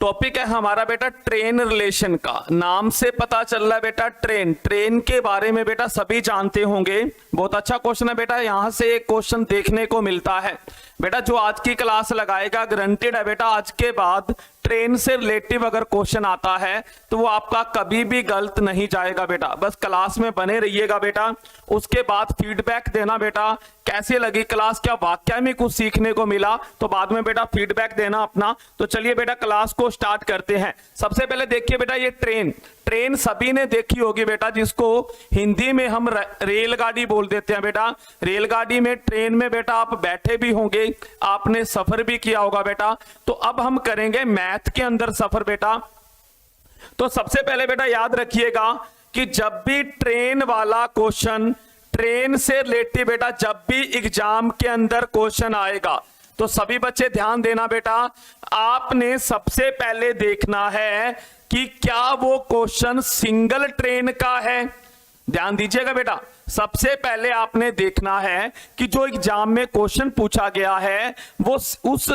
Topic है हमारा बेटा ट्रेन रिलेशन का। नाम से पता चल रहा है बेटा ट्रेन, ट्रेन के बारे में बेटा सभी जानते होंगे। बहुत अच्छा क्वेश्चन है बेटा, यहां से एक क्वेश्चन देखने को मिलता है बेटा। जो आज की क्लास लगाएगा गारंटेड है बेटा, आज के बाद ट्रेन से रिलेटिव अगर क्वेश्चन आता है तो वो आपका कभी भी गलत नहीं जाएगा बेटा। बस क्लास में बने रहिएगा बेटा, उसके बाद फीडबैक देना बेटा, कैसे लगी क्लास, क्या वाकई में कुछ सीखने को मिला, तो बाद में बेटा फीडबैक देना अपना। तो चलिए बेटा क्लास को स्टार्ट करते हैं। सबसे पहले देखिए बेटा, ये ट्रेन, ट्रेन सभी ने देखी होगी बेटा, जिसको हिंदी में हम रेलगाड़ी बोल देते हैं बेटा। रेलगाड़ी में, ट्रेन में बेटा आप बैठे भी होंगे, आपने सफर भी किया होगा बेटा। तो अब हम करेंगे मैथ के अंदर सफर बेटा। तो सबसे पहले बेटा याद रखिएगा कि जब भी ट्रेन वाला क्वेश्चन, ट्रेन से रिलेटेड बेटा जब भी एग्जाम के अंदर क्वेश्चन आएगा तो सभी बच्चे ध्यान देना बेटा, आपने सबसे पहले देखना है कि क्या वो क्वेश्चन सिंगल ट्रेन का है। ध्यान दीजिएगा बेटा, सबसे पहले आपने देखना है कि जो एग्जाम में क्वेश्चन पूछा गया है वो उस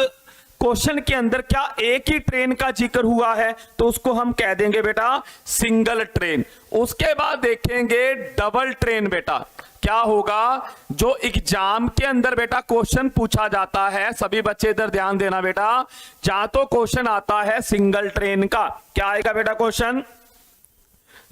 क्वेश्चन के अंदर क्या एक ही ट्रेन का जिक्र हुआ है, तो उसको हम कह देंगे बेटा सिंगल ट्रेन। उसके बाद देखेंगे डबल ट्रेन बेटा, क्या होगा जो एग्जाम के अंदर बेटा क्वेश्चन पूछा जाता है। सभी बच्चे इधर ध्यान देना बेटा, जहां तो क्वेश्चन आता है सिंगल ट्रेन का, क्या आएगा बेटा क्वेश्चन,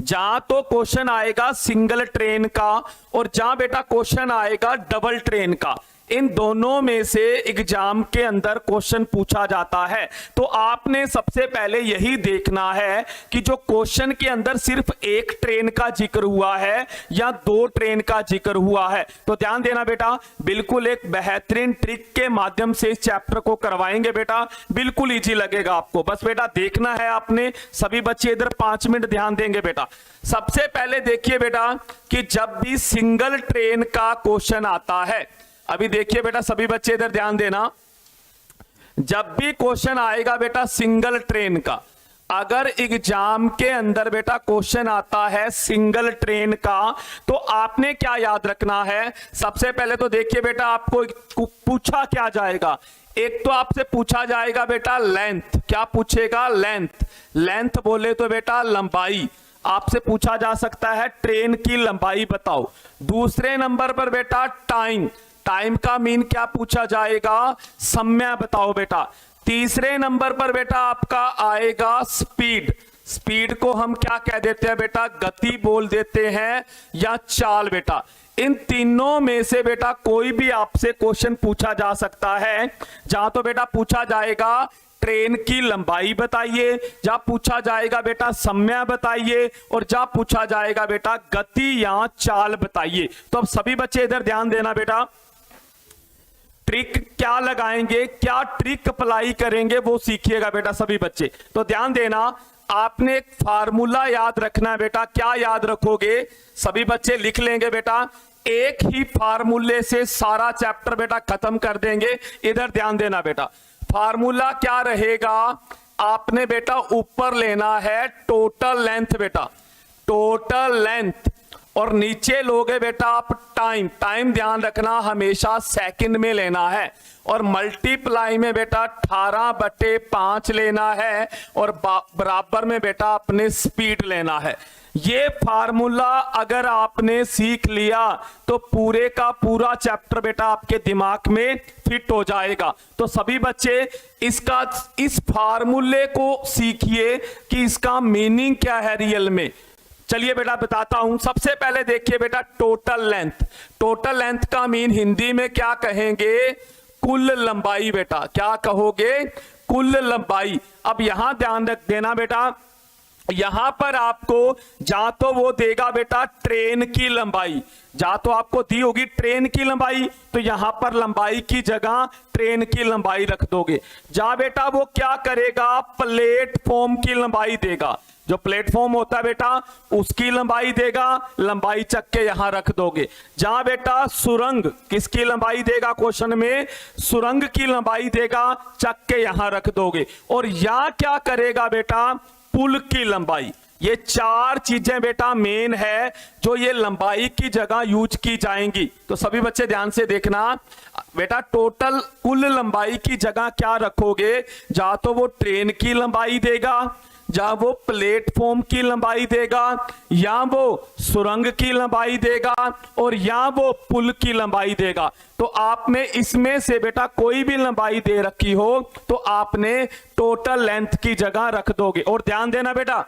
जहां तो क्वेश्चन आएगा सिंगल ट्रेन का और जहां बेटा क्वेश्चन आएगा डबल ट्रेन का, इन दोनों में से एग्जाम के अंदर क्वेश्चन पूछा जाता है। तो आपने सबसे पहले यही देखना है कि जो क्वेश्चन के अंदर सिर्फ एक ट्रेन का जिक्र हुआ है या दो ट्रेन का जिक्र हुआ है। तो ध्यान देना बेटा, बिल्कुल एक बेहतरीन ट्रिक के माध्यम से इस चैप्टर को करवाएंगे बेटा, बिल्कुल इजी लगेगा आपको। बस बेटा देखना है आपने, सभी बच्चे इधर 5 मिनट ध्यान देंगे बेटा। सबसे पहले देखिए बेटा कि जब भी सिंगल ट्रेन का क्वेश्चन आता है, अभी देखिए बेटा सभी बच्चे इधर ध्यान देना, जब भी क्वेश्चन आएगा बेटा सिंगल ट्रेन का, अगर एग्जाम के अंदर बेटा क्वेश्चन आता है सिंगल ट्रेन का, तो आपने क्या याद रखना है। सबसे पहले तो देखिए बेटा आपको पूछा क्या जाएगा, एक तो आपसे पूछा जाएगा बेटा लेंथ, क्या पूछेगा लेंथ, लेंथ बोले तो बेटा लंबाई, आपसे पूछा जा सकता है ट्रेन की लंबाई बताओ। दूसरे नंबर पर बेटा टाइम, टाइम का मीन क्या पूछा जाएगा, समय बताओ बेटा। तीसरे नंबर पर बेटा आपका आएगा स्पीड, स्पीड को हम क्या कह देते हैं बेटा, गति बोल देते हैं या चाल बेटा। इन तीनों में से बेटा कोई भी आपसे क्वेश्चन पूछा जा सकता है, जहां तो बेटा पूछा जाएगा ट्रेन की लंबाई बताइए, जहां पूछा जाएगा बेटा समय बताइए, और जहां पूछा जाएगा बेटा गति या चाल बताइए। तो अब सभी बच्चे इधर ध्यान देना बेटा, ट्रिक क्या लगाएंगे, क्या ट्रिक अप्लाई करेंगे वो सीखिएगा बेटा सभी बच्चे। तो ध्यान देना, आपने एक फार्मूला याद रखना है बेटा। क्या याद रखोगे, सभी बच्चे लिख लेंगे बेटा, एक ही फार्मूले से सारा चैप्टर बेटा खत्म कर देंगे। इधर ध्यान देना बेटा, फार्मूला क्या रहेगा, आपने बेटा ऊपर लेना है टोटल लेंथ बेटा, टोटल लेंथ, और नीचे लोगे बेटा आप टाइम, टाइम ध्यान रखना हमेशा सेकंड में लेना है, और मल्टीप्लाई में बेटा 18/5 लेना है, और बराबर में बेटा अपने स्पीड लेना है। ये फार्मूला अगर आपने सीख लिया तो पूरे का पूरा चैप्टर बेटा आपके दिमाग में फिट हो जाएगा। तो सभी बच्चे इस फार्मूले को सीखिए कि इसका मीनिंग क्या है रियल में। चलिए बेटा बताता हूं। सबसे पहले देखिए बेटा टोटल लेंथ, टोटल लेंथ का मीन हिंदी में क्या कहेंगे, कुल लंबाई बेटा, क्या कहोगे, कुल लंबाई। अब यहां ध्यान रख देना बेटा, यहां पर आपको जहां तो वो देगा बेटा ट्रेन की लंबाई, जहां तो आपको दी होगी ट्रेन की लंबाई, तो यहां पर लंबाई की जगह ट्रेन की लंबाई रख दोगे। जहां बेटा वो क्या करेगा, प्लेटफॉर्म की लंबाई देगा, जो प्लेटफॉर्म होता है बेटा उसकी लंबाई देगा, लंबाई चक के यहां रख दोगे। जहां बेटा सुरंग, किसकी लंबाई देगा, क्वेश्चन में सुरंग की लंबाई देगा, चक के यहां रख दोगे। और यहां क्या करेगा बेटा, पुल की लंबाई, ये 4 चीजें बेटा मेन है जो ये लंबाई की जगह यूज की जाएंगी। तो सभी बच्चे ध्यान से देखना बेटा, टोटल कुल लंबाई की जगह क्या रखोगे, या तो वो ट्रेन की लंबाई देगा, या वो प्लेटफॉर्म की लंबाई देगा, या वो सुरंग की लंबाई देगा, और या वो पुल की लंबाई देगा। तो आपने इसमें से बेटा कोई भी लंबाई दे रखी हो तो आपने टोटल लेंथ की जगह रख दोगे। और ध्यान देना बेटा,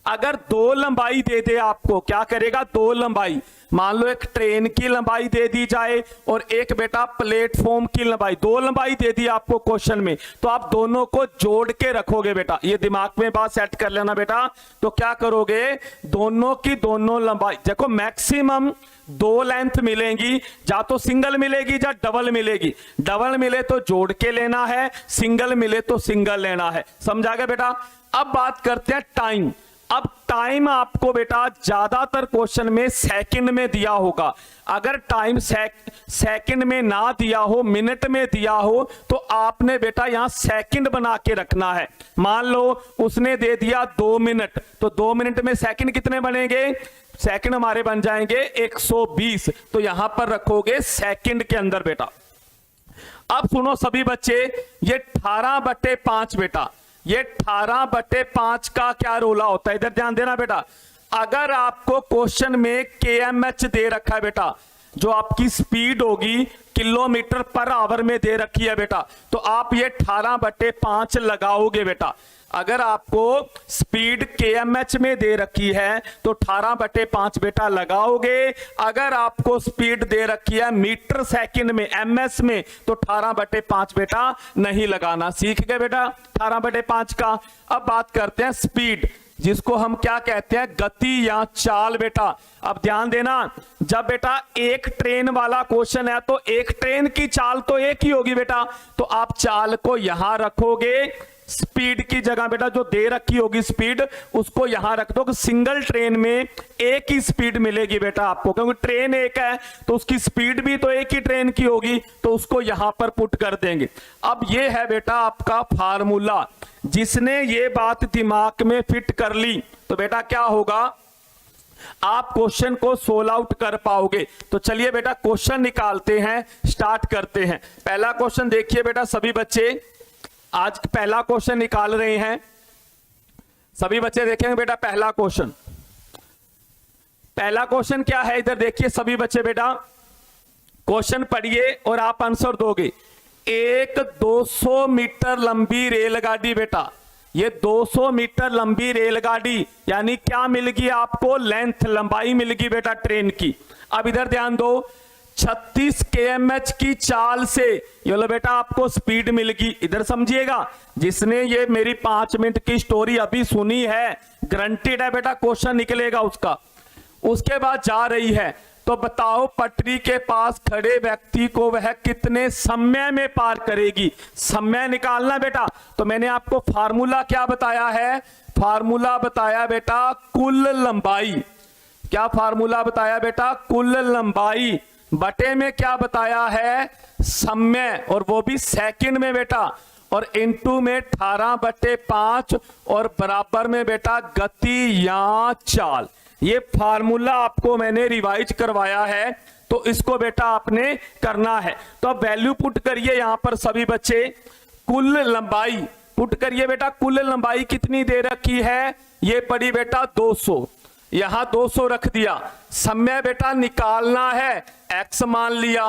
अगर 2 लंबाई दे दे आपको, क्या करेगा, 2 लंबाई, मान लो एक ट्रेन की लंबाई दे दी जाए और एक बेटा प्लेटफॉर्म की लंबाई, 2 लंबाई दे दी आपको क्वेश्चन में, तो आप दोनों को जोड़ के रखोगे बेटा। ये दिमाग में बात सेट कर लेना बेटा। तो क्या करोगे, दोनों की दोनों लंबाई, देखो मैक्सिमम 2 लेंथ मिलेंगी, या तो सिंगल मिलेगी या डबल मिलेगी। डबल मिले तो जोड़ के लेना है, सिंगल मिले तो सिंगल लेना है। समझा गया बेटा। अब बात करते हैं टाइम। अब टाइम आपको बेटा ज्यादातर क्वेश्चन में सेकंड में दिया होगा। अगर टाइम सेकंड में ना दिया हो, मिनट में दिया हो, तो आपने बेटा यहां सेकंड बना के रखना है। मान लो उसने दे दिया 2 मिनट, तो 2 मिनट में सेकंड कितने बनेंगे, सेकंड हमारे बन जाएंगे 120। तो यहां पर रखोगे सेकंड के अंदर बेटा। अब सुनो सभी बच्चे, ये 18/5 बेटा, ये 18/5 का क्या रोला होता है, इधर ध्यान देना बेटा। अगर आपको क्वेश्चन में kmh दे रखा है बेटा, जो आपकी स्पीड होगी किलोमीटर पर आवर में दे रखी है बेटा, तो आप ये 18/5 लगाओगे बेटा। अगर आपको स्पीड kmh में दे रखी है तो 18/5 बेटा लगाओगे। अगर आपको स्पीड दे रखी है मीटर सेकंड में ms में, तो 18/5 बेटा नहीं लगाना। सीख गए बेटा 18/5 का। अब बात करते हैं स्पीड, जिसको हम क्या कहते हैं, गति या चाल बेटा। अब ध्यान देना, जब बेटा एक ट्रेन वाला क्वेश्चन है तो एक ट्रेन की चाल तो एक ही होगी बेटा, तो आप चाल को यहां रखोगे, स्पीड की जगह बेटा जो दे रखी होगी स्पीड उसको यहां रख दो। सिंगल ट्रेन में एक ही स्पीड मिलेगी बेटा आपको, क्योंकि ट्रेन एक है तो उसकी स्पीड भी तो एक ही ट्रेन की होगी, तो उसको यहां पर पुट कर देंगे। अब ये है बेटा आपका फार्मूला। जिसने ये बात दिमाग में फिट कर ली तो बेटा क्या होगा, आप क्वेश्चन को सोल्व आउट कर पाओगे। तो चलिए बेटा क्वेश्चन निकालते हैं, स्टार्ट करते हैं। पहला क्वेश्चन देखिए बेटा सभी बच्चे, आज पहला क्वेश्चन निकाल रहे हैं, सभी बच्चे देखेंगे बेटा पहला क्वेश्चन। पहला क्वेश्चन क्या है, इधर देखिए सभी बच्चे बेटा, क्वेश्चन पढ़िए और आप आंसर दोगे। एक 200 मीटर लंबी रेलगाड़ी बेटा, ये 200 मीटर लंबी रेलगाड़ी यानी क्या मिलेगी आपको, लेंथ, लंबाई मिलेगी बेटा ट्रेन की। अब इधर ध्यान दो, 36 kmh की चाल से ये लो बेटा आपको स्पीड मिलेगी। इधर समझिएगा, जिसने ये मेरी 5 मिनट की स्टोरी अभी सुनी है, ग्रंटेड है बेटा क्वेश्चन निकलेगा उसका। उसके बाद जा रही है, तो बताओ पटरी के पास खड़े व्यक्ति को वह कितने समय में पार करेगी। समय निकालना बेटा। तो मैंने आपको फार्मूला क्या बताया है, फार्मूला बताया बेटा कुल लंबाई। क्या फार्मूला बताया बेटा, कुल लंबाई बटे में क्या बताया है, समय, और वो भी सेकंड में बेटा, और इनटू में 18/5 और बराबर में बेटा गति या चाल। ये फार्मूला आपको मैंने रिवाइज करवाया है, तो इसको बेटा आपने करना है। तो अब वैल्यू पुट करिए यहां पर सभी बच्चे, कुल लंबाई पुट करिए बेटा। कुल लंबाई कितनी दे रखी है, ये पड़ी बेटा 200, यहां 200 रख दिया। समय बेटा निकालना है, x मान लिया,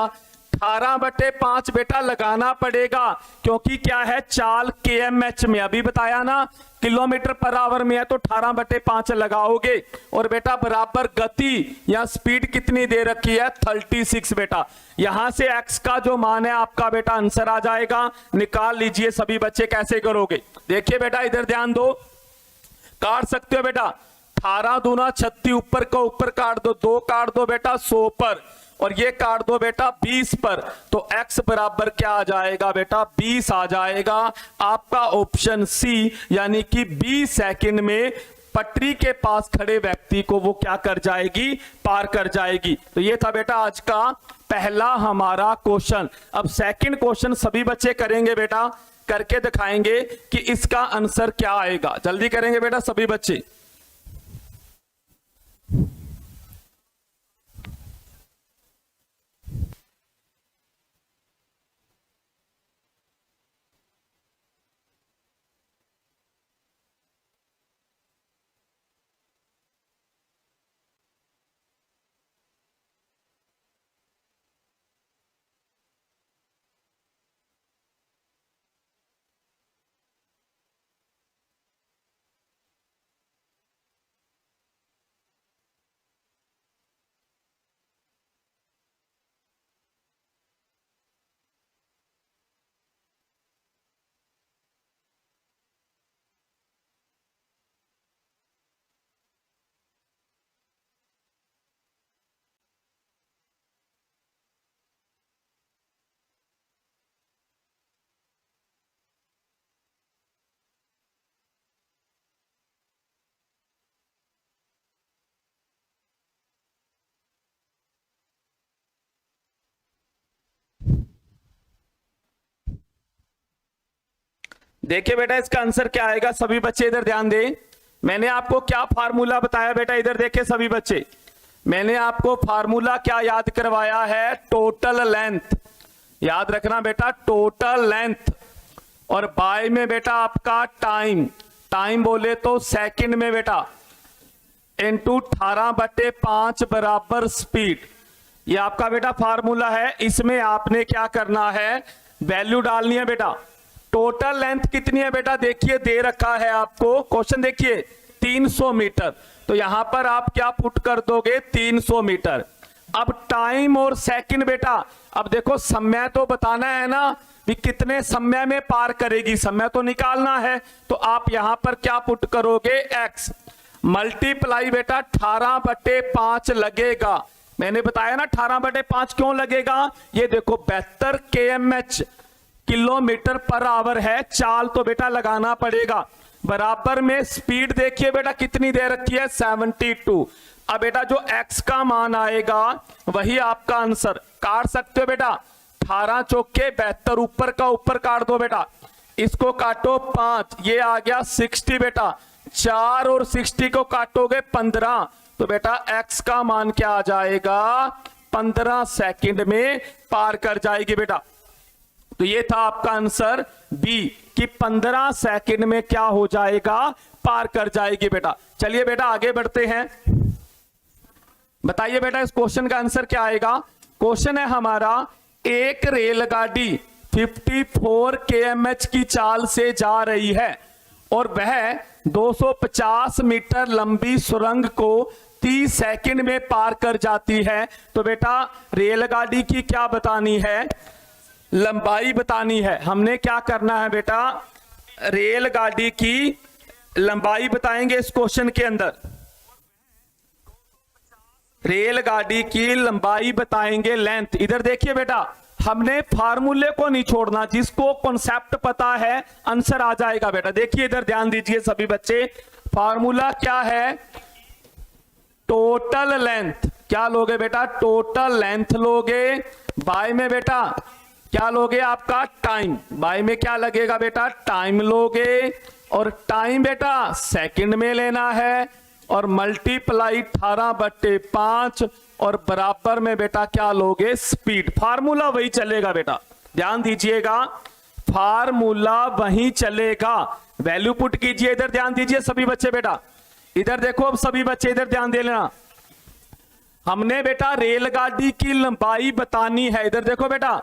18/5 बेटा लगाना पड़ेगा, क्योंकि क्या है चाल kmh में, अभी बताया ना किलोमीटर पर आवर में है, तो 18/5 लगाओगे। और बेटा बराबर गति या स्पीड कितनी दे रखी है, 36 बेटा। यहां से x का जो मान है आपका बेटा आंसर आ जाएगा, निकाल लीजिए सभी बच्चे। कैसे करोगे, देखिए बेटा इधर ध्यान दो, काट सकते हो बेटा, 18 दूना 36, ऊपर का ऊपर काट दो, 2 काट दो बेटा 100 पर, और ये काट दो बेटा 20 पर, तो x बराबर क्या आ जाएगा बेटा 20 आ जाएगा। आपका ऑप्शन सी, यानी कि 20 सेकंड में पटरी के पास खड़े व्यक्ति को वो क्या कर जाएगी, पार कर जाएगी। तो ये था बेटा आज का पहला हमारा क्वेश्चन। अब सेकंड क्वेश्चन सभी बच्चे करेंगे बेटा, करके दिखाएंगे कि इसका आंसर क्या आएगा। जल्दी करेंगे बेटा सभी बच्चे। देखिए बेटा इसका आंसर क्या आएगा, सभी बच्चे इधर ध्यान दें। मैंने आपको क्या फार्मूला बताया बेटा, इधर देखिए सभी बच्चे, मैंने आपको फार्मूला क्या याद करवाया है, टोटल लेंथ। याद रखना बेटा, टोटल लेंथ और बाय में बेटा आपका टाइम, टाइम बोले तो सेकंड में बेटा, इनटू 18/5 बराबर स्पीड। ये आपका बेटा फार्मूला है। इसमें आपने क्या करना है, वैल्यू डालनी है बेटा। टोटल लेंथ कितनी है बेटा, देखिए दे रखा है आपको, क्वेश्चन देखिए 300 मीटर, तो यहां पर आप क्या पुट कर दोगे, 300 मीटर। अब टाइम और सेकंड बेटा, अब देखो समय तो बताना है ना कि कितने समय में पार करेगी, समय तो निकालना है, तो आप यहां पर क्या पुट करोगे, x मल्टीप्लाई बेटा 18/5 लगेगा। मैंने बताया ना 18/5 क्यों लगेगा, ये देखो 72 km किलोमीटर पर आवर है, चाल तो बेटा लगाना पड़ेगा। बराबर में स्पीड देखिए बेटा कितनी दे रखी है, 72। अब बेटा जो x का मान आएगा वही आपका आंसर। काट सकते हो बेटा, 18 चौके 72, ऊपर का ऊपर काट दो बेटा, इसको काटो 5, ये आ गया 60 बेटा, 4 और 60 को काटोगे 15, तो बेटा x का मान क्या आ जाएगा, 15 सेकंड में पार कर जाएगी बेटा। तो ये था आपका आंसर बी कि 15 सेकंड में क्या हो जाएगा, पार कर जाएगी बेटा। चलिए बेटा आगे बढ़ते हैं, बताइए बेटा इस क्वेश्चन का आंसर क्या आएगा। क्वेश्चन है हमारा, एक रेलगाड़ी 54 km की चाल से जा रही है और वह 250 मीटर लंबी सुरंग को 30 सेकंड में पार कर जाती है। तो बेटा रेलगाड़ी की क्या बतानी है, लंबाई बतानी है। हमने क्या करना है बेटा, रेलगाड़ी की लंबाई बताएंगे इस क्वेश्चन के अंदर, रेलगाड़ी की लंबाई बताएंगे, लेंथ। इधर देखिए बेटा, हमने फार्मूले को नहीं छोड़ना, जिसको कॉन्सेप्ट पता है आंसर आ जाएगा बेटा। देखिए इधर ध्यान दीजिए सभी बच्चे, फार्मूला क्या है, टोटल लेंथ। क्या लोगे बेटा, टोटल लेंथ लोगे, बाय में बेटा क्या लोगे, आपका टाइम, बाय में क्या लगेगा बेटा, टाइम लोगे, और टाइम बेटा सेकंड में लेना है, और मल्टीप्लाई 18/5 और बराबर में बेटा क्या लोगे, स्पीड। फार्मूला वही चलेगा बेटा, ध्यान दीजिएगा, फार्मूला वही चलेगा। वैल्यू पुट कीजिए, इधर ध्यान दीजिए सभी बच्चे बेटा, इधर देखो, अब सभी बच्चे इधर ध्यान दे लेना। हमने बेटा रेलगाड़ी की लंबाई बतानी है, इधर देखो बेटा,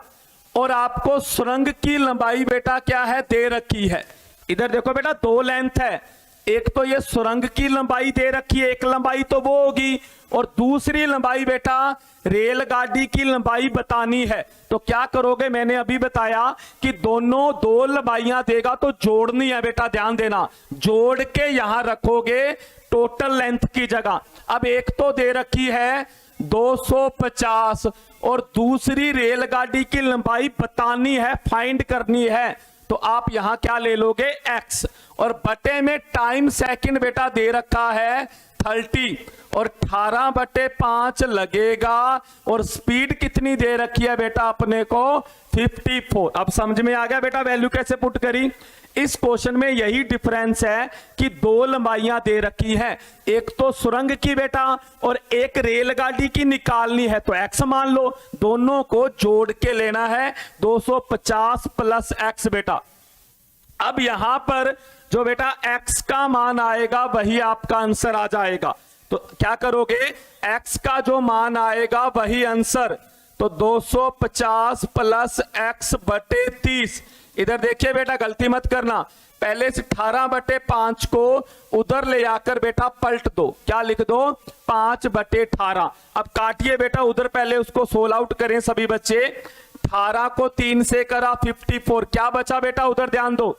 और आपको सुरंग की लंबाई बेटा क्या है, दे रखी है। इधर देखो बेटा, दो लेंथ है, एक तो ये सुरंग की लंबाई दे रखी है, एक लंबाई तो वो होगी, और दूसरी लंबाई बेटा रेलगाड़ी की लंबाई बतानी है। तो क्या करोगे, मैंने अभी बताया कि दोनों दो लंबाइयां देगा तो जोड़नी है बेटा, ध्यान देना, जोड़ के यहां रखोगे टोटल लेंथ की जगह। अब एक तो दे रखी है 250 और दूसरी रेलगाड़ी की लंबाई बतानी है, फाइंड करनी है, तो आप यहां क्या ले लोगे, x, और बटे में टाइम सेकंड बेटा दे रखा है 30 और 18/5 लगेगा, और स्पीड कितनी दे रखी है बेटा अपने को, 54। अब समझ में आ गया बेटा वैल्यू कैसे पुट करी। इस क्वेश्चन में यही डिफरेंस है कि दो लंबाइयां दे रखी हैं, एक तो सुरंग की बेटा और एक रेलगाड़ी की निकालनी है, तो x मान लो, दोनों को जोड़ के लेना है, 250 प्लस x बेटा। अब यहां पर जो बेटा x का मान आएगा वही आपका आंसर आ जाएगा। तो क्या करोगे, x का जो मान आएगा वही आंसर, तो 250 प्लस x बटे 30। इधर देखिए बेटा, गलती मत करना, पहले से 18/5 को उधर ले आकर बेटा पलट दो, क्या लिख दो, 5/18। अब काटिए बेटा, उधर पहले उसको सोल आउट करें सभी बच्चे, 18 को 3 से करा 54, क्या बचा बेटा, उधर ध्यान दो,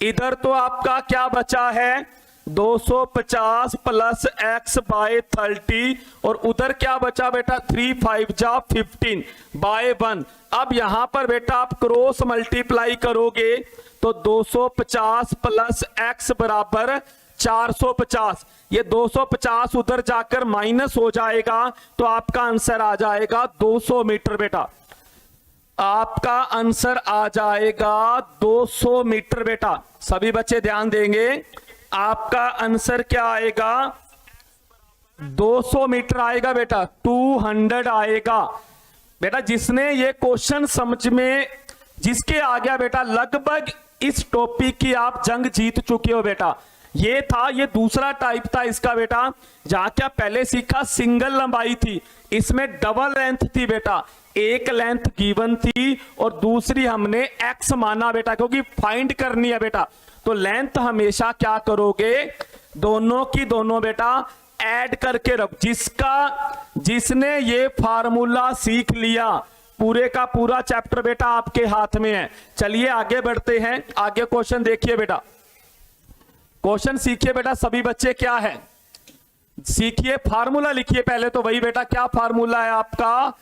इधर तो आपका क्या बचा है, 250 प्लस x बाय 30, और उधर क्या बचा बेटा, 3 5 जा 15 बाय 1। अब यहां पर बेटा आप क्रॉस मल्टीप्लाई करोगे तो 250 प्लस x बराबर 450, ये 250 उधर जाकर माइनस हो जाएगा, तो आपका आंसर आ जाएगा 200 मीटर बेटा। आपका आंसर आ जाएगा 200 मीटर बेटा। सभी बच्चे ध्यान देंगे, आपका आंसर क्या आएगा, 200 मीटर आएगा बेटा, 200 आएगा बेटा। जिसने ये क्वेश्चन समझ में, जिसके आ गया बेटा, लगभग इस टॉपिक की आप जंग जीत चुके हो बेटा। ये था, ये दूसरा टाइप था इसका बेटा, जहां क्या पहले सीखा सिंगल लंबाई थी, इसमें डबल लेंथ थी बेटा। एक लेंथ गिवन थी और दूसरी हमने एक्स माना बेटा, क्योंकि फाइंड करनी है बेटा। तो लेंथ हमेशा क्या करोगे, दोनों की दोनों बेटा ऐड करके रख। जिसने ये फार्मूला सीख लिया, पूरे का पूरा चैप्टर बेटा आपके हाथ में है। चलिए आगे बढ़ते हैं, आगे क्वेश्चन देखिए बेटा, क्वेश्चन सीखिए बेटा सभी बच्चे। क्या है, सीखिए, फार्मूला लिखिए पहले तो। वही बेटा, क्या फार्मूला है आपका,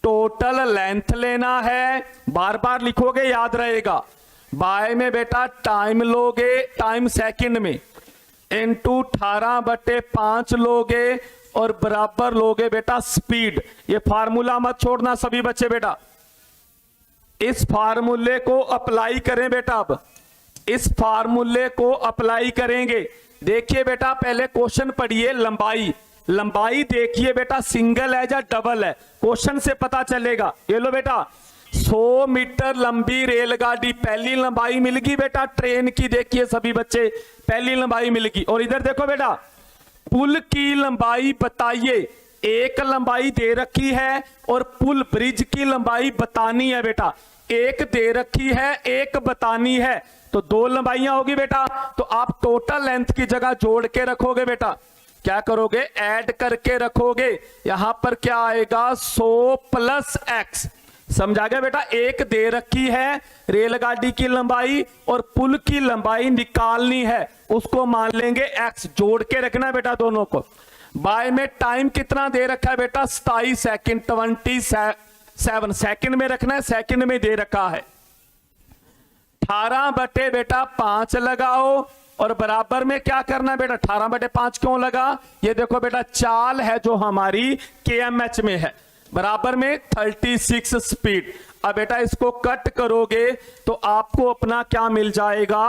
टोटल लेंथ लेना है, बार बार लिखोगे याद रहेगा। बाय में बेटा टाइम लोगे, टाइम सेकंड में, इनटू 18/5 लोगे और बराबर लोगे बेटा स्पीड। ये फार्मूला मत छोड़ना सभी बच्चे बेटा, इस फार्मूले को अप्लाई करें बेटा। अब इस फार्मूले को अप्लाई करेंगे। देखिए बेटा, पहले क्वेश्चन पढ़िए, लंबाई देखिए बेटा, सिंगल है या डबल है, क्वेश्चन से पता चलेगा। ये लो बेटा, 100 मीटर लंबी रेलगाड़ी, पहली लंबाई मिल गई बेटा ट्रेन की। देखिए सभी बच्चे, पहली लंबाई मिल गई। और इधर देखो बेटा, पुल की लंबाई बताइए। एक लंबाई दे रखी है और पुल ब्रिज की लंबाई बतानी है बेटा। एक दे रखी है, एक बतानी है, तो दो लंबाइयां होगी बेटा। तो आप टोटल लेंथ की जगह जोड़ के रखोगे बेटा, क्या करोगे, ऐड करके रखोगे। यहां पर क्या आएगा, 100 प्लस एक्स। समझा गया बेटा, एक दे रखी है रेलगाड़ी की लंबाई और पुल की लंबाई निकालनी है, उसको मान लेंगे एक्स। जोड़ के रखना है बेटा दोनों को। बाय में टाइम कितना दे रखा है बेटा, 27 सेकंड, 27 सेकंड में रखना है, सेकंड में दे रखा है। 18/5 लगाओ और बराबर में क्या करना है बेटा, 18/5 क्यों लगा, ये देखो बेटा चाल है जो हमारी केएमएच में है, बराबर में 36 स्पीड। अब बेटा इसको कट करोगे तो आपको अपना क्या मिल जाएगा,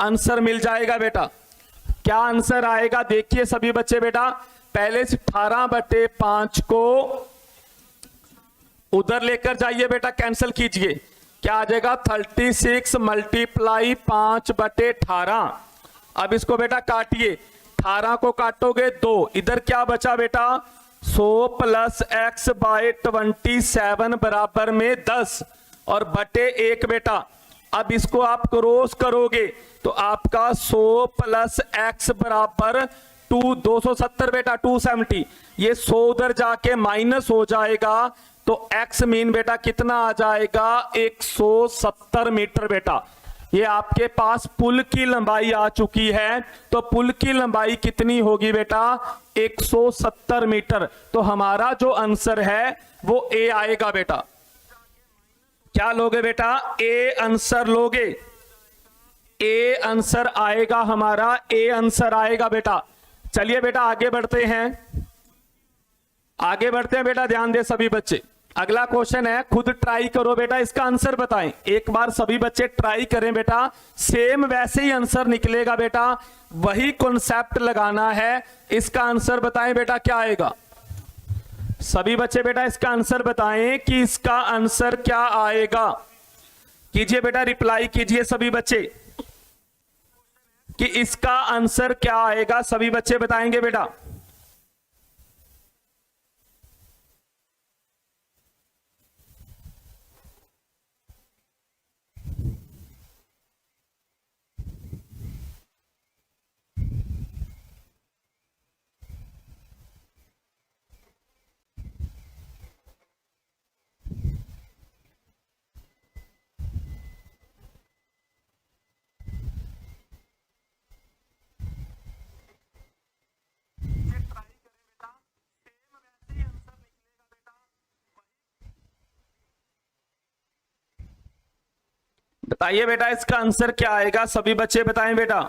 आंसर मिल जाएगा बेटा। क्या आंसर आएगा देखिए सभी बच्चे बेटा, पहले से 18/5 को उधर लेकर जाइए बेटा, कैंसिल कीजिए, क्या आ जाएगा 36 मल्टीप्लाई 5/18। अब इसको बेटा काटिए, 18 को काटोगे 2, इधर क्या बचा बेटा 100 प्लस एक्स बाय 27 बराबर में 10 और बटे 1 बेटा। अब इसको आप क्रॉस करोगे तो आपका 100 प्लस एक्स बराबर 270 बेटा 270। ये 100 उधर जाके माइनस हो जाएगा तो एक्स मीन बेटा कितना आ जाएगा 170 मीटर बेटा। ये आपके पास पुल की लंबाई आ चुकी है, तो पुल की लंबाई कितनी होगी बेटा 170 मीटर। तो हमारा जो आंसर है वो ए आएगा बेटा। क्या लोगे बेटा, ए आंसर लोगे, ए आंसर आएगा हमारा, ए आंसर आएगा बेटा। चलिए बेटा आगे बढ़ते हैं, आगे बढ़ते हैं बेटा, ध्यान दे सभी बच्चे। अगला क्वेश्चन है, खुद ट्राई करो बेटा, इसका आंसर बताएं। एक बार सभी बच्चे ट्राई करें बेटा, सेम वैसे ही आंसर निकलेगा बेटा, वही कॉन्सेप्ट लगाना है। इसका आंसर बताएं बेटा क्या आएगा, सभी बच्चे बेटा इसका आंसर बताएं कि इसका आंसर क्या आएगा। कीजिए बेटा, रिप्लाई कीजिए सभी बच्चे कि इसका आंसर क्या आएगा, सभी बच्चे बताएंगे बेटा। बताइए बेटा इसका आंसर क्या आएगा, सभी बच्चे बताएं बेटा।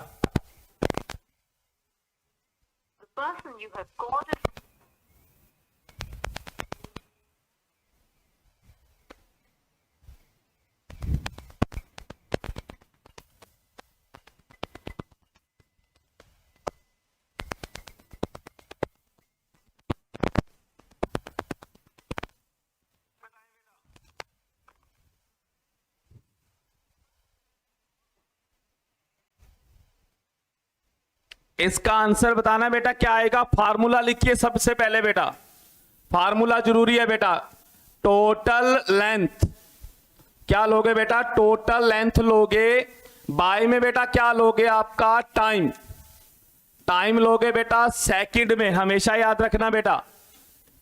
इसका आंसर बताना बेटा क्या आएगा। फार्मूला लिखिए सबसे पहले बेटा, फार्मूला जरूरी है बेटा। टोटल लेंथ क्या लोगे बेटा, टोटल लेंथ लोगे, बाय में बेटा क्या लोगे आपका टाइम, टाइम लोगे बेटा सेकंड में, हमेशा याद रखना बेटा,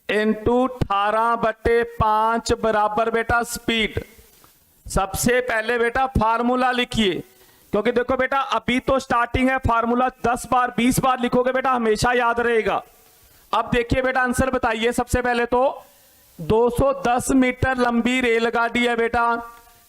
इनटू 18/5 बराबर बेटा स्पीड। सबसे पहले बेटा फार्मूला लिखिए, क्योंकि देखो बेटा अभी तो स्टार्टिंग है, फार्मूला 10 बार 20 बार लिखोगे बेटा हमेशा याद रहेगा। अब देखिए बेटा आंसर बताइए। सबसे पहले तो 210 मीटर लंबी रेलगाड़ी है बेटा,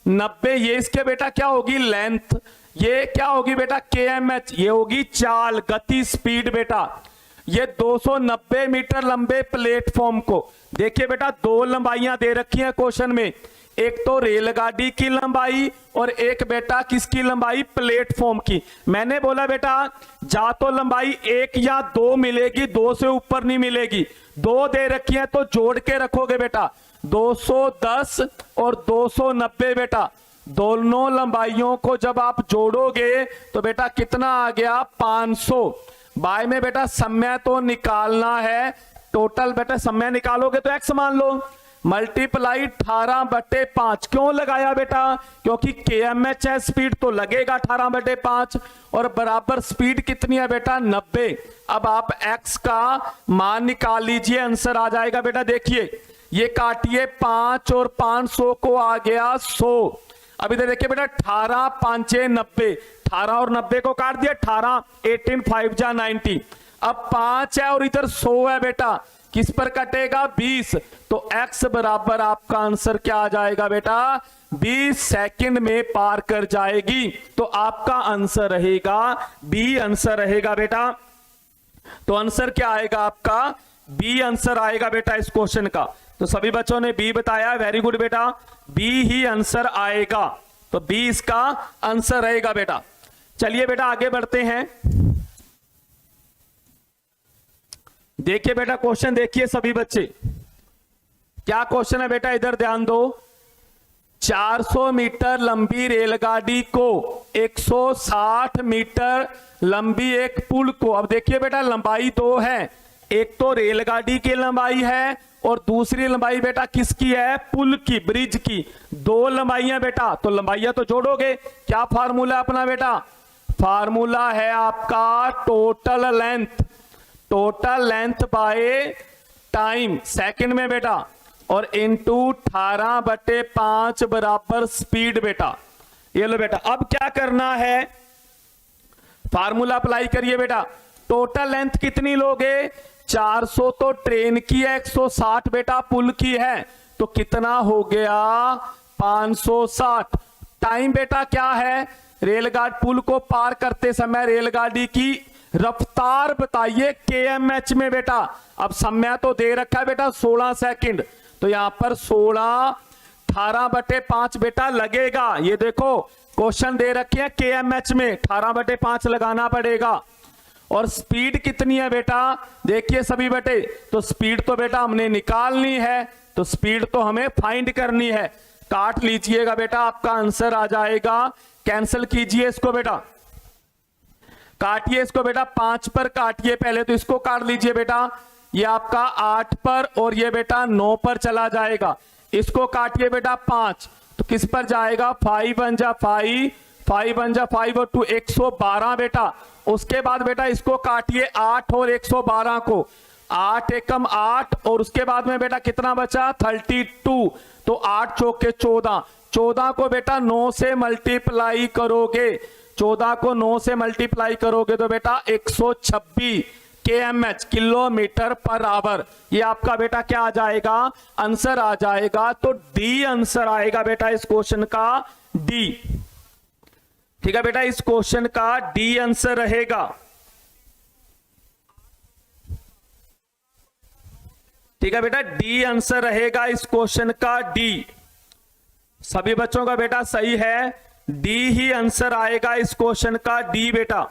90 ये इसके बेटा क्या होगी लेंथ, ये क्या होगी बेटा kmh, ये होगी चाल गति स्पीड बेटा। ये 290 मीटर लंबे प्लेटफॉर्म को देखिए बेटा, दो लंबाइयां दे रखी हैं क्वेश्चन में, एक तो रेलगाड़ी की लंबाई और एक बेटा किसकी लंबाई, प्लेटफॉर्म की। मैंने बोला बेटा जा तो लंबाई 1 या 2 मिलेगी, 2 से ऊपर नहीं मिलेगी, 2 दे रखी है तो जोड़ के रखोगे बेटा, 210 और 290 बेटा, दोनों लंबाइयों को जब आप जोड़ोगे तो बेटा कितना आ गया 500। बाय में बेटा समय तो निकालना है, टोटल बेटा समय निकालोगे तो x मान लो, मल्टीप्लाई 18/5 क्यों लगाया बेटा, क्योंकि kmh है स्पीड तो लगेगा 18/5 और बराबर स्पीड कितनी है बेटा 90। अब आप x का मान निकाल लीजिए, आंसर आ जाएगा बेटा। देखिए ये काटिए 5 और 500 को आ गया 100। अब इधर देखिए बेटा 18 5 90, 18 और 90 को काट दिया, 18 18 5 जा 90। अब 5 है और इधर 100 है बेटा, किस पर कटेगा 20, तो x बराबर आपका आंसर क्या आ जाएगा बेटा 20 सेकंड में पार कर जाएगी। तो आपका आंसर रहेगा बी आंसर रहेगा बेटा। तो आंसर क्या आएगा आपका बी आंसर आएगा बेटा इस क्वेश्चन का। तो सभी बच्चों ने बी बताया, वेरी गुड बेटा, बी ही आंसर आएगा, तो बी इसका आंसर रहेगा बेटा। चलिए बेटा आगे बढ़ते हैं। देखिए बेटा क्वेश्चन देखिए सभी बच्चे, क्या क्वेश्चन है बेटा, इधर ध्यान दो। 400 मीटर लंबी रेलगाड़ी को 160 मीटर लंबी एक पुल को, अब देखिए बेटा लंबाई दो है, एक तो रेलगाड़ी की लंबाई है और दूसरी लंबाई बेटा किसकी है, पुल की, ब्रिज की, दो लंबाइयां बेटा, तो लंबाइयां तो जोड़ोगे। क्या फार्मूला अपना बेटा, फार्मूला है आपका total length, total length by time second में बेटा, और इनटू 18/5 बराबर स्पीड बेटा। ये लो बेटा, अब क्या करना है, फार्मूला अप्लाई करिए बेटा। टोटल लेंथ कितनी लोगे, 400 तो ट्रेन की है, 160 बेटा पुल की है, तो कितना हो गया 560। टाइम बेटा क्या है, रेलगाड़ी पुल को पार करते समय रेलगाड़ी की रफ्तार बताइए kmh में बेटा। अब समय तो दे रखा है बेटा 16 सेकंड, तो यहां पर 16 18/5 बेटा लगेगा। ये देखो क्वेश्चन दे रखे हैं kmh में, 18/5 लगाना पड़ेगा। और स्पीड कितनी है बेटा, देखिए सभी बेटे, तो स्पीड तो बेटा हमने निकालनी है, तो स्पीड तो हमें फाइंड करनी है। काट लीजिएगा बेटा, आपका आंसर आ जाएगा, कैंसिल कीजिए इसको बेटा, काटिए इसको बेटा, 5 पर काटिए पहले, तो इसको काट लीजिए बेटा, ये आपका 8 पर और ये बेटा 9 पर चला जाएगा। इसको काटिए बेटा 5, तो किस पर जाएगा, 5 1 जा 5, 5 1 जा 5 और 2 112 बेटा। उसके बाद बेटा इसको काटिए 8 और 112 को, 8 एकम 8 और उसके बाद में बेटा कितना बचा 32, तो 8 चौके 14, 14 को बेटा 9 से मल्टीप्लाई करोगे, 14 को 9 से मल्टीप्लाई करोगे तो बेटा 126 kmh किलोमीटर पर आवर। ये आपका बेटा क्या आ जाएगा, आंसर आ जाएगा। तो डी आंसर आएगा बेटा इस क्वेश्चन का, डी। ठीक है बेटा, इस क्वेश्चन का डी आंसर रहेगा। ठीक है बेटा, डी आंसर रहेगा इस क्वेश्चन का, डी। सभी बच्चों का बेटा सही है, डी ही आंसर आएगा इस क्वेश्चन का, डी बेटा।